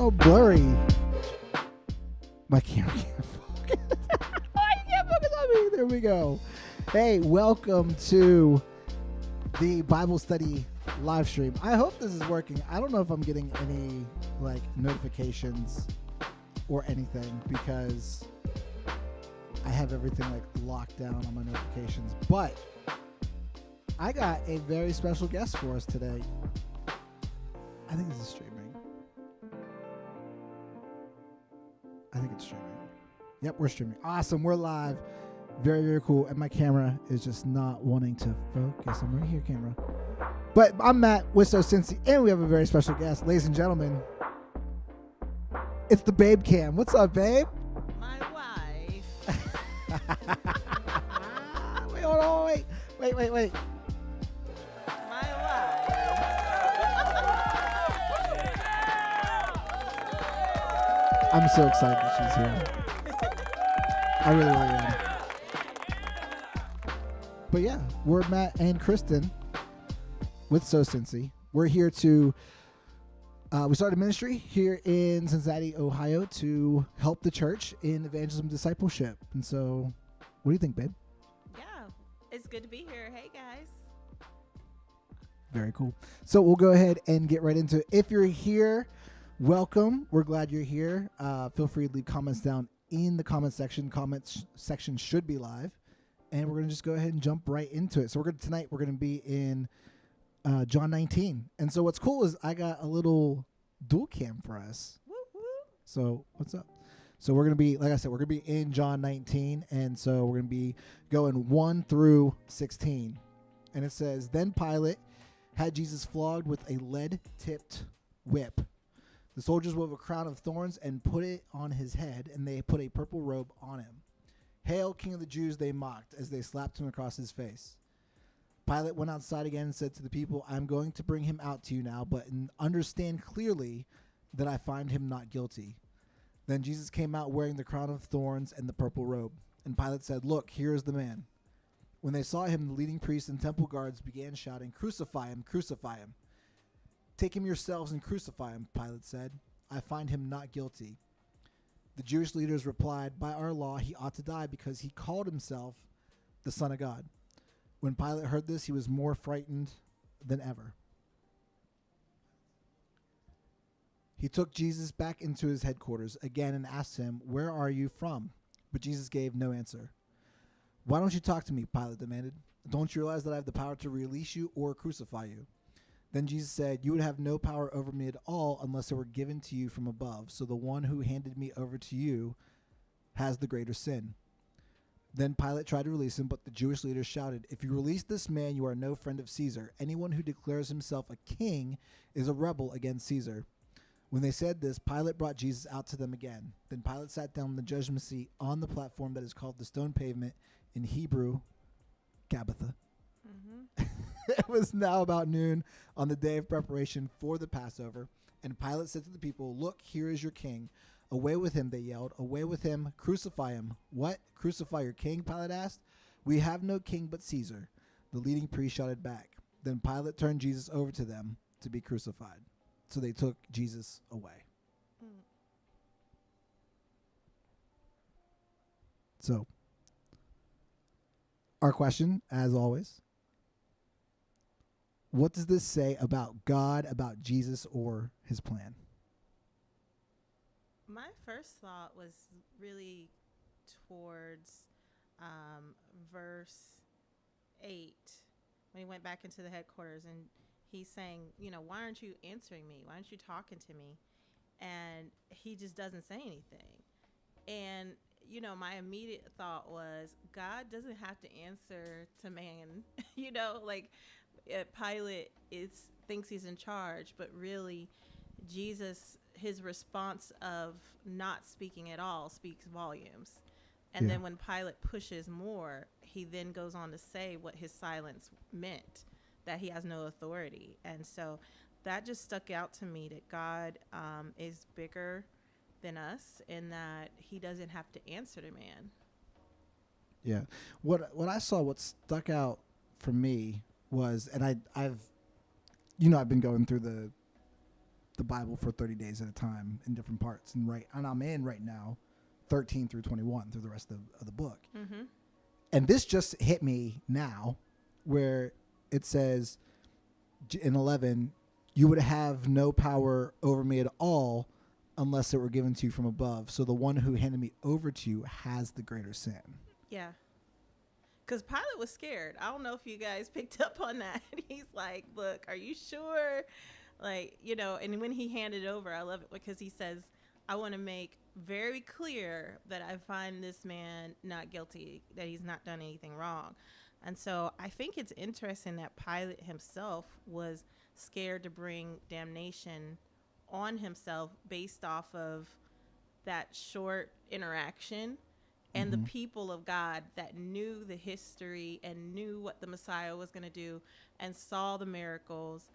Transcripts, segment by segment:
so blurry. My camera can't focus. I can't focus on me. There we go. Hey, welcome to the Bible study live stream. I hope this is working. I don't know if I'm getting any notifications or anything because I have everything locked down on my notifications. But I got a very special guest for us today. I think this is streaming. I think it's streaming. Yep, we're streaming. Awesome. We're live. Very, very cool. And my camera is just not wanting to focus. I'm right here, camera. But I'm Matt with So Cincy, and we have a very special guest. Ladies and gentlemen, it's the Babe Cam. What's up, babe? My wife. Wait, hold on. Wait. My wife. I'm so excited that she's here. I really, really am. But yeah, we're Matt and Kristen with So Cincy. We're here to, we started a ministry here in Cincinnati, Ohio to help the church in evangelism discipleship. And so, what do you think, babe? Yeah, it's good to be here. Hey, guys. Very cool. So we'll go ahead and get right into it. If you're here, welcome. We're glad you're here. Feel free to leave comments down in the comment section. Comments section should be live. And we're going to just go ahead and jump right into it. So tonight we're going to be in John 19. And so what's cool is I got a little dual cam for us. Woo, woo. So what's up? So we're going to be, like I said, we're going to be in John 19. And so we're going to be going 1 through 16. And it says, Then Pilate had Jesus flogged with a lead-tipped whip. The soldiers wove a crown of thorns and put it on his head, and they put a purple robe on him. Hail, King of the Jews, they mocked as they slapped him across his face. Pilate went outside again and said to the people, I'm going to bring him out to you now, but understand clearly that I find him not guilty. Then Jesus came out wearing the crown of thorns and the purple robe. And Pilate said, Look, here is the man. When they saw him, the leading priests and temple guards began shouting, Crucify him, crucify him. Take him yourselves and crucify him, Pilate said. I find him not guilty. The Jewish leaders replied, By our law, he ought to die because he called himself the Son of God. When Pilate heard this, he was more frightened than ever. He took Jesus back into his headquarters again and asked him, Where are you from? But Jesus gave no answer. Why don't you talk to me? Pilate demanded. Don't you realize that I have the power to release you or crucify you? Then Jesus said, You would have no power over me at all unless it were given to you from above. So the one who handed me over to you has the greater sin. Then Pilate tried to release him, but the Jewish leaders shouted, If you release this man, you are no friend of Caesar. Anyone who declares himself a king is a rebel against Caesar. When they said this, Pilate brought Jesus out to them again. Then Pilate sat down in the judgment seat on the platform that is called the stone pavement, in Hebrew, Gabbatha. Mm-hmm. It was now about noon on the day of preparation for the Passover, and Pilate said to the people, Look, here is your king. Away with him, they yelled. Away with him, crucify him. What? Crucify your king? Pilate asked. We have no king but Caesar. The leading priest shouted back. Then Pilate turned Jesus over to them to be crucified. So they took Jesus away. Mm. So, our question, as always, what does this say about God, about Jesus, or his plan? My first thought was really towards verse 8, when he went back into the headquarters and he's saying, why aren't you answering me? Why aren't you talking to me? And he just doesn't say anything. And, my immediate thought was, God doesn't have to answer to man. Pilate thinks he's in charge, but really Jesus, his response of not speaking at all speaks volumes. And then when Pilate pushes more, he then goes on to say what his silence meant, that he has no authority. And so that just stuck out to me, that God is bigger than us and that he doesn't have to answer to man. Yeah. What I saw, what stuck out for me was, and I've been going through the the Bible for 30 days at a time in different parts, and I'm in right now 13 through 21 through the rest of the book. Mm-hmm. And this just hit me now, where it says in 11, you would have no power over me at all unless it were given to you from above. So the one who handed me over to you has the greater sin. Yeah. Because Pilate was scared. I don't know if you guys picked up on that. He's like, look, are you sure? Like, you know, and when he handed over, I love it because he says, I want to make very clear that I find this man not guilty, that he's not done anything wrong. And so I think it's interesting that Pilate himself was scared to bring damnation on himself based off of that short interaction. And the people of God that knew the history and knew what the Messiah was going to do and saw the miracles,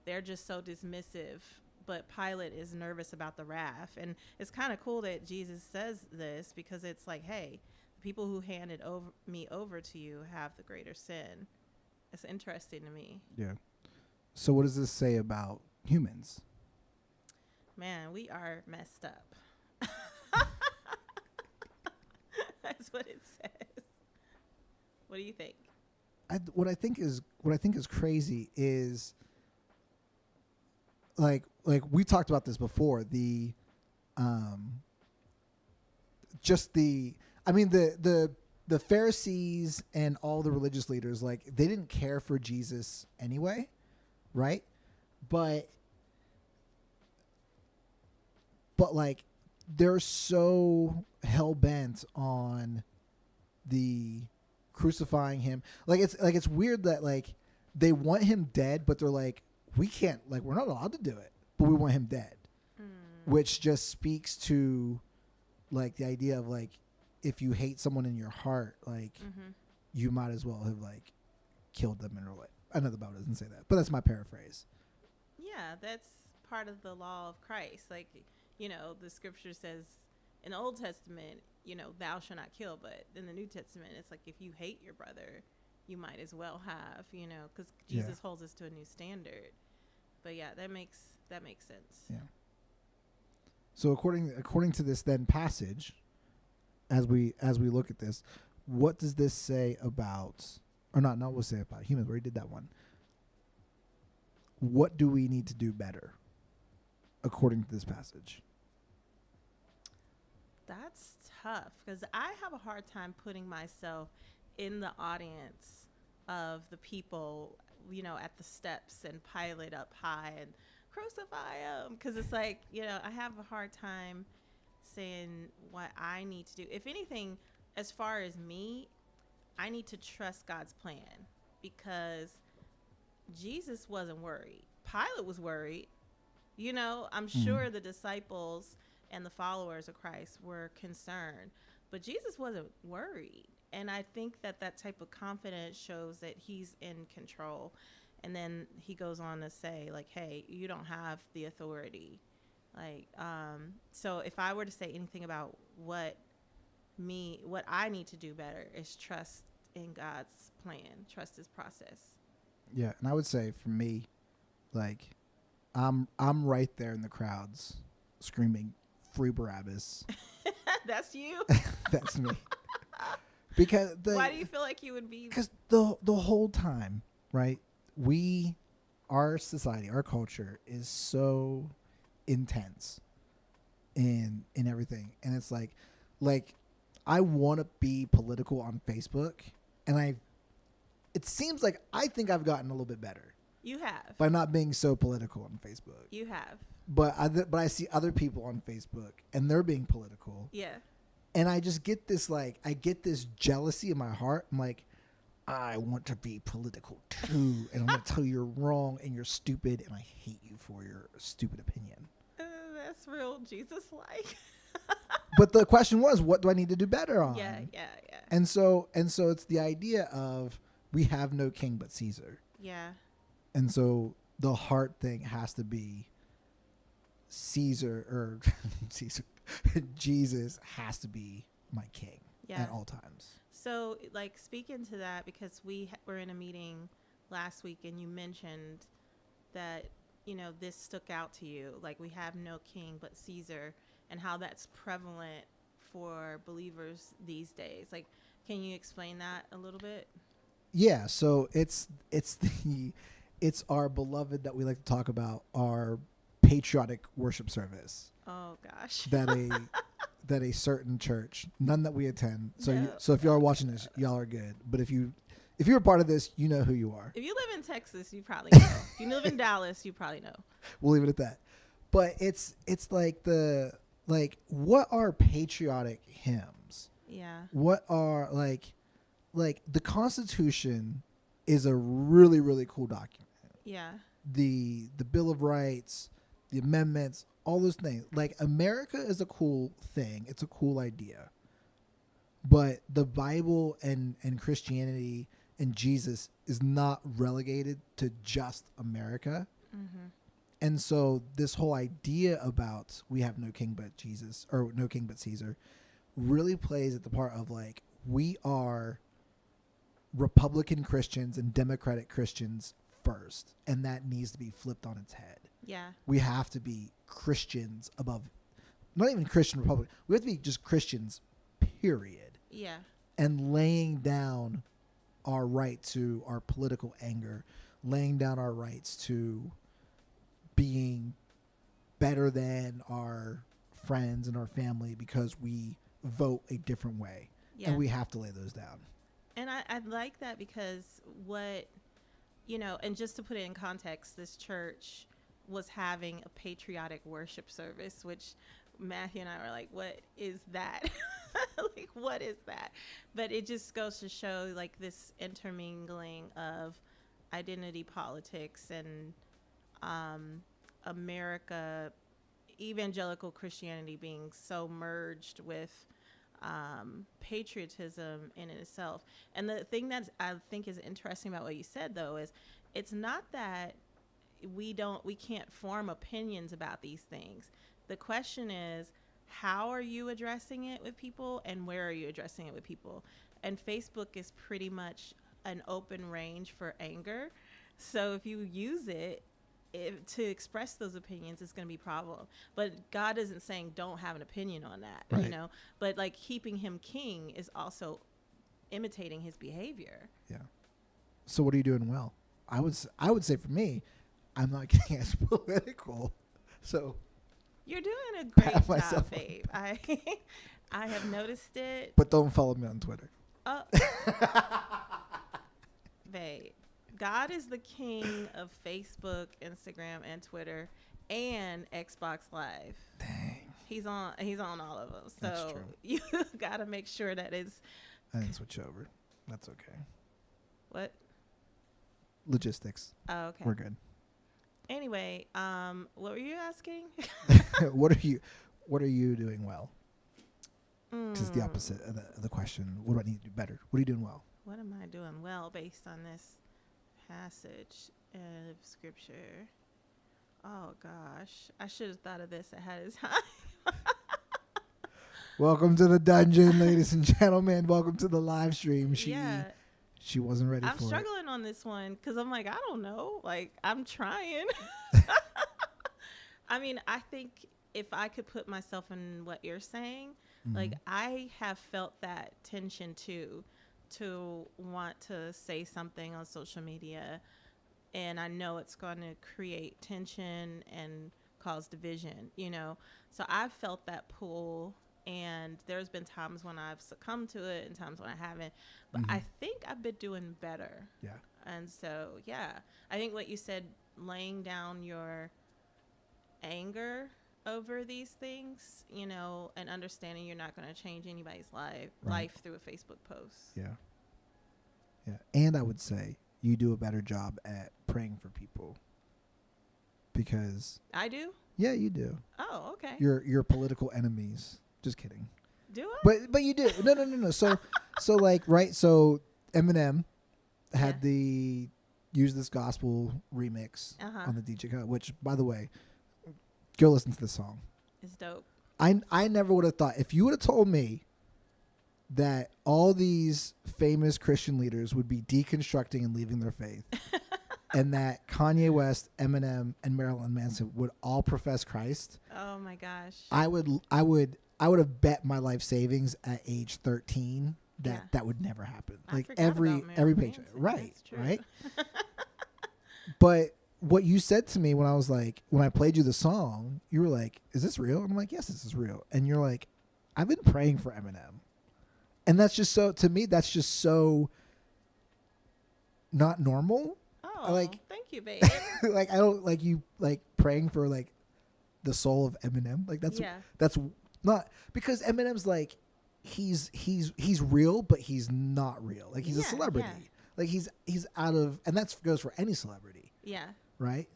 they're just so dismissive. But Pilate is nervous about the wrath. And it's kind of cool that Jesus says this, because it's like, hey, the people who handed me over to you have the greater sin. It's interesting to me. Yeah. So what does this say about humans? Man, we are messed up. That's what it says. What do you think? What I think is crazy is like we talked about this before. The Pharisees and all the religious leaders, like, they didn't care for Jesus anyway, right? But like, they're so hell bent on the crucifying him. It's weird that, like, they want him dead, but they're like, we can't, like, we're not allowed to do it, but we want him dead, which just speaks to, like, the idea of, like, if you hate someone in your heart, like, you might as well have, like, killed them in real life. I know the Bible doesn't say that, but that's my paraphrase. Yeah, that's part of the law of Christ. Like, you know, the scripture says in the Old Testament, you know, thou shalt not kill. But in the New Testament, it's like, if you hate your brother, you might as well have, you know, because Jesus holds us to a new standard. But yeah, that makes sense. Yeah. So according to this then passage, as we look at this, what does this say about, or not what say about humans? We already did that one. What do we need to do better according to this passage? That's tough, because I have a hard time putting myself in the audience of the people, you know, at the steps and Pilate up high and crucify him, because it's like, you know, I have a hard time saying what I need to do. If anything, as far as me, I need to trust God's plan, because Jesus wasn't worried. Pilate was worried. You know, I'm sure the disciples and the followers of Christ were concerned, but Jesus wasn't worried. And I think that type of confidence shows that he's in control. And then he goes on to say, like, hey, you don't have the authority. Like, so if I were to say anything about what I need to do better is trust in God's plan, trust his process. Yeah. And I would say for me, like, I'm right there in the crowds screaming, free Barabbas. That's you? That's me. Because why do you feel like you would be? Because the whole time, right? Our society, our culture is so intense in everything, and it's like I want to be political on Facebook, and it seems like I think I've gotten a little bit better. You have, by not being so political on Facebook. You have, but I see other people on Facebook, and they're being political. Yeah. And I just get this, like, I get this jealousy in my heart. I'm like, I want to be political too. And I'm going to tell you you're wrong and you're stupid. And I hate you for your stupid opinion. That's real Jesus-like. But the question was, what do I need to do better on? Yeah. And so it's the idea of, we have no king but Caesar. Yeah. And so the heart thing has to be Jesus has to be my king at all times. So, like, speaking to that, because we were in a meeting last week and you mentioned that this stuck out to you, like we have no king but Caesar, and how that's prevalent for believers these days. Like, can you explain that a little bit? Yeah, so it's our beloved that we like to talk about, our patriotic worship service Oh gosh. that a certain church, none that we attend. So No. so if y'all are watching this, y'all are good. But if you're a part of this, you know who you are. If you live in Texas, you probably know. If you live in Dallas, you probably know. We'll leave it at that. But it's like what are patriotic hymns? Yeah. What are like the Constitution is a really, really cool document. Yeah. The Bill of Rights, the amendments, all those things. Like, America is a cool thing. It's a cool idea. But the Bible and Christianity and Jesus is not relegated to just America. Mm-hmm. And so this whole idea about we have no king but Jesus, or no king but Caesar, really plays at the part of, like, we are Republican Christians and Democratic Christians first, and that needs to be flipped on its head. Yeah. We have to be Christians above, not even Christian Republic. We have to be just Christians, period. Yeah. And laying down our right to our political anger, laying down our rights to being better than our friends and our family because we vote a different way. Yeah. And we have to lay those down. And I like that because and just to put it in context, this church was having a patriotic worship service, which Matthew and I were like, what is that? Like, what is that? But it just goes to show, like, this intermingling of identity politics and America, evangelical Christianity being so merged with patriotism in itself. And the thing that I think is interesting about what you said, though, is it's not that we can't form opinions about these things. The question is, how are you addressing it with people, and where are you addressing it with people? And Facebook is pretty much an open range for anger. So if you use it to express those opinions, it's going to be a problem. But God isn't saying don't have an opinion on that, right. But, like, keeping him king is also imitating his behavior. Yeah. So what are you doing well? I would say for me, I'm not getting as political. So you're doing a great pat job, myself babe. I have noticed it. But don't follow me on Twitter. Oh, babe. God is the king of Facebook, Instagram, and Twitter, and Xbox Live. Dang. He's on all of them. That's So true. you gotta make sure that it's. I didn't switch over. That's okay. What? Logistics. Oh, okay. We're good. Anyway, what were you asking? What are you doing well? Because it's the opposite of the question. What do I need to do better? What are you doing well? What am I doing well based on this passage of scripture? Oh gosh, I should have thought of this ahead of time. Welcome to the dungeon, ladies and gentlemen. Welcome to the live stream. She wasn't ready I'm for it. struggling on this one because I'm like, I don't know. Like, I'm trying. I mean, I think if I could put myself in what you're saying, like, I have felt that tension too, to want to say something on social media, and I know it's going to create tension and cause division, So I've felt that pull, and there's been times when I've succumbed to it and times when I haven't. But I think I've been doing better. Yeah. And so, yeah, I think what you said, laying down your anger over these things, and understanding you're not going to change anybody's life through a Facebook post. Yeah. Yeah. And I would say you do a better job at praying for people. Because I do? Yeah, you do. Oh, okay. Your political enemies. Just kidding. Do I? But you do. No. So like, right, so Eminem had the Use This Gospel remix on the DJ cut, which, by the way, go listen to the song. It's dope. I never would have thought, if you would have told me that all these famous Christian leaders would be deconstructing and leaving their faith, and that Kanye West, Eminem, and Marilyn Manson would all profess Christ, Oh my gosh. I would have bet my life savings at age 13 that Yeah. that would never happen. I Like forgot every about Marilyn paycheck, Manson. right? That's true. Right. But what you said to me when I played you the song, you were like, "Is this real?" And I'm like, "Yes, this is real." And you're like, "I've been praying for Eminem," and that's just so, to me, that's just so not normal. Oh, like- thank you, babe. Like I don't like you like praying for like the soul of Eminem. Like that's not, because Eminem's like he's real, but he's not real. Like he's a Yeah, celebrity. yeah. Like he's out of, and that goes for any celebrity, Yeah, right?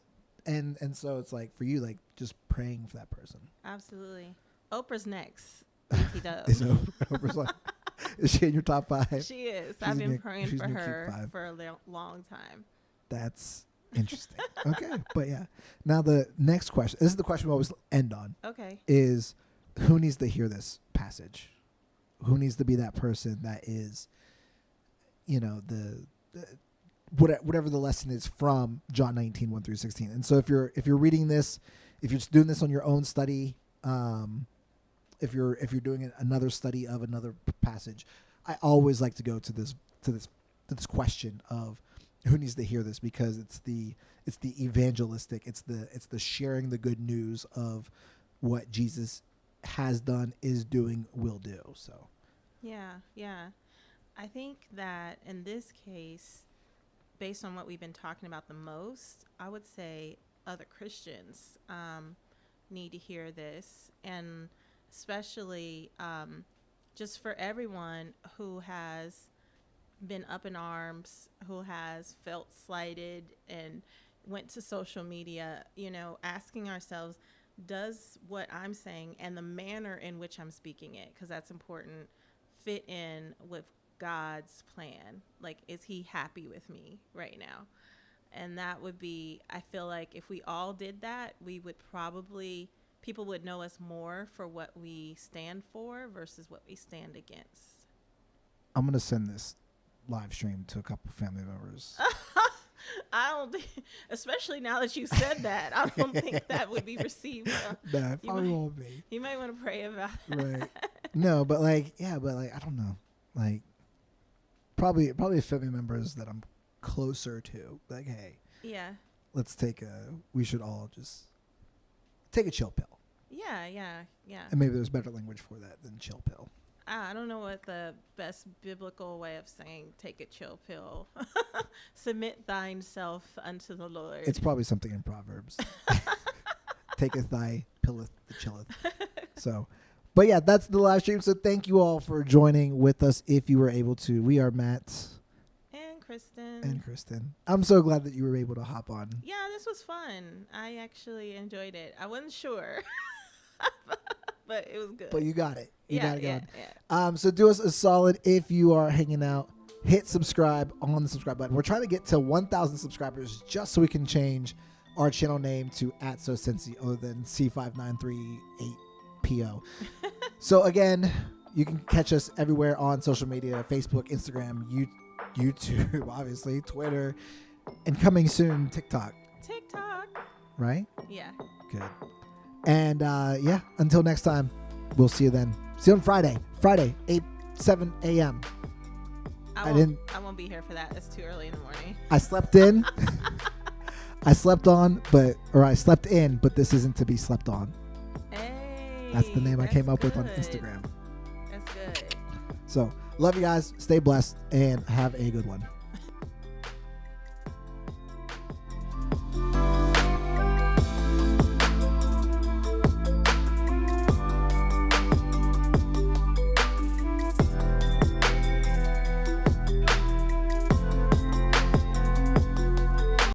And so it's like for you, like just praying for that person. absolutely. Oprah's next. He does. Is Oprah's like, is she in your top 5? She is. She's I've in been your- praying she's for in your keep her 5. for a long time. That's interesting. Okay, but yeah. Now the next question. This is the question we always end on. Okay. Is who needs to hear this passage? Who needs to be that person that is, the whatever the lesson is from John 19, 1 through 16. And so if you're reading this, if you're just doing this on your own study, if you're doing another study of another passage, I always like to go to this question of who needs to hear this, because it's the evangelistic, it's the sharing the good news of what Jesus has done, is doing, will do. So Yeah. I think that in this case, based on what we've been talking about the most, I would say other Christians need to hear this, and especially just for everyone who has been up in arms, who has felt slighted and went to social media, asking ourselves, does what I'm saying and the manner in which I'm speaking it, because that's important, fit in with God's plan? Like, is he happy with me right now? And that would be, I feel like if we all did that, we would probably, people would know us more for what we stand for versus what we stand against. I'm going to send this live stream to a couple family members. I don't think, especially now that you said that, I don't think that would be received well. Nah, it probably won't be. You might want to pray about that. Right. No, but I don't know. Like, probably family members that I'm closer to. Like, hey, Yeah. we should all just take a chill pill. Yeah. And maybe there's better language for that than chill pill. I don't know what the best biblical way of saying take a chill pill. Submit thine self unto the Lord. It's probably something in Proverbs. Taketh thy pilleth the chilleth. So, but yeah, that's the live stream. So thank you all for joining with us if you were able to. We are Matt and Kristen. and Kristen. I'm so glad that you were able to hop on. Yeah, this was fun. I actually enjoyed it. I wasn't sure, but it was good. But you got it. You got it going. Yeah. So do us a solid if you are hanging out. Hit subscribe on the subscribe button. We're trying to get to 1,000 subscribers just so we can change our channel name to @SoCincy other than C59388PO. So again, you can catch us everywhere on social media: Facebook, Instagram, YouTube, obviously, Twitter, and coming soon, TikTok. Right? Yeah. Good. And until next time, we'll see you then. See you on Friday, 7 a.m. I won't be here for that. It's too early in the morning. I slept in. I slept in, but this isn't to be slept on. Hey. That's the name I came up with on good. Instagram. That's good. So, love you guys. Stay blessed and have a good one.